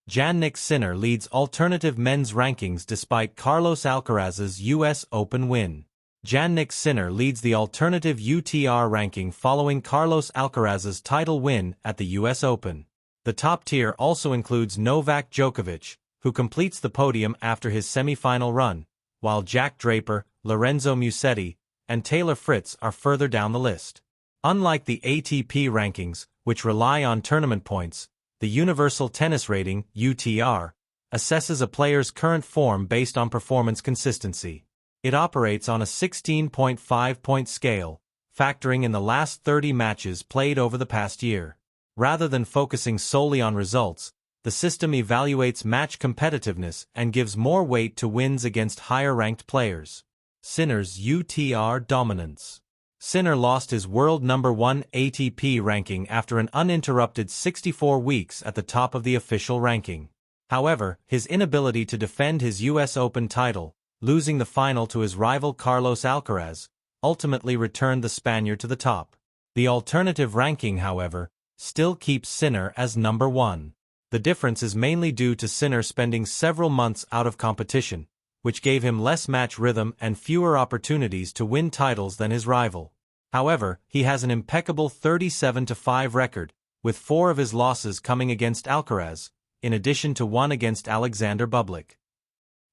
Jannik Sinner leads alternative men's rankings despite Carlos Alcaraz's US Open win. Jannik Sinner leads the alternative UTR ranking following Carlos Alcaraz's title win at the US Open. The top tier also includes Novak Djokovic, who completes the podium after his semifinal run, while Jack Draper, Lorenzo Musetti, and Taylor Fritz are further down the list. Unlike the ATP rankings, which rely on tournament points, the Universal Tennis Rating (UTR) assesses a player's current form based on performance consistency. It operates on a 16.5-point scale, factoring in the last 30 matches played over the past year. Rather than focusing solely on results, the system evaluates match competitiveness and gives more weight to wins against higher-ranked players. Sinner's UTR dominance. Sinner lost his world number 1 ATP ranking after an uninterrupted 64 weeks at the top of the official ranking. However, his inability to defend his US Open title, losing the final to his rival Carlos Alcaraz, ultimately returned the Spaniard to the top. The alternative ranking, however, still keeps Sinner as number 1. The difference is mainly due to Sinner spending several months out of competition, which gave him less match rhythm and fewer opportunities to win titles than his rival. However, he has an impeccable 37-5 record, with 4 of his losses coming against Alcaraz, in addition to 1 against Alexander Bublik.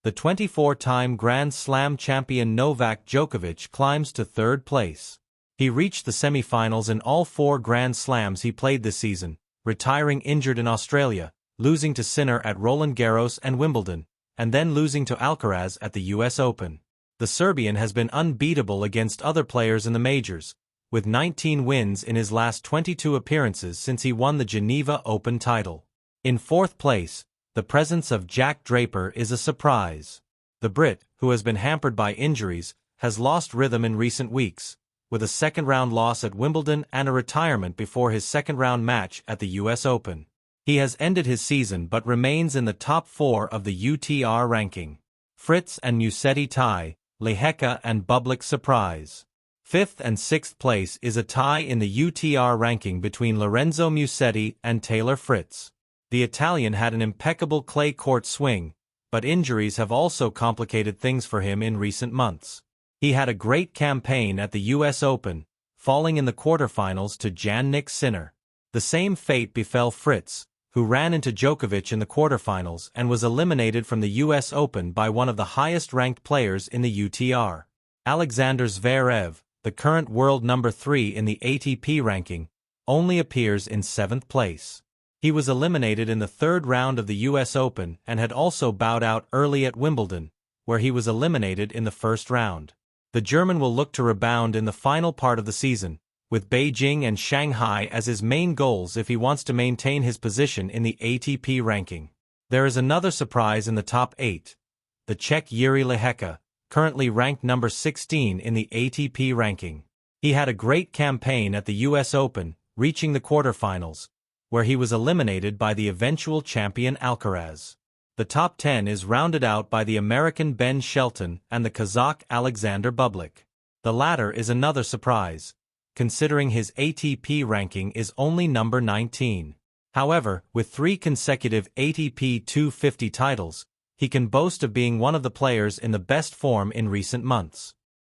The 24-time Grand Slam champion Novak Djokovic climbs to 3rd place. He reached the semifinals in all 4 Grand Slams he played this season, retiring injured in Australia, losing to Sinner at Roland Garros and Wimbledon, and then losing to Alcaraz at the US Open. The Serbian has been unbeatable against other players in the majors, with 19 wins in his last 22 appearances since he won the Geneva Open title. In 4th place, the presence of Jack Draper is a surprise. The Brit, who has been hampered by injuries, has lost rhythm in recent weeks, with a second-round loss at Wimbledon and a retirement before his second-round match at the US Open. He has ended his season but remains in the top 4 of the UTR ranking. Fritz and Musetti tie, Lehecka and Bublik surprise. 5th and 6th place is a tie in the UTR ranking between Lorenzo Musetti and Taylor Fritz. The Italian had an impeccable clay court swing, but injuries have also complicated things for him in recent months. He had a great campaign at the US Open, falling in the quarterfinals to Jannik Sinner. The same fate befell Fritz, who ran into Djokovic in the quarterfinals and was eliminated from the US Open by one of the highest-ranked players in the UTR. Alexander Zverev, the current world number 3 in the ATP ranking, only appears in 7th place. He was eliminated in the 3rd round of the US Open and had also bowed out early at Wimbledon, where he was eliminated in the 1st round. The German will look to rebound in the final part of the season, with Beijing and Shanghai as his main goals if he wants to maintain his position in the ATP ranking. There is another surprise in the top 8. The Czech Jiří Lehecka, currently ranked number 16 in the ATP ranking. He had a great campaign at the US Open, reaching the quarterfinals, where he was eliminated by the eventual champion Alcaraz. The top 10 is rounded out by the American Ben Shelton and the Kazakh Alexander Bublik. The latter is another surprise, considering his ATP ranking is only number 19. However, with 3 consecutive ATP 250 titles, he can boast of being one of the players in the best form in recent months.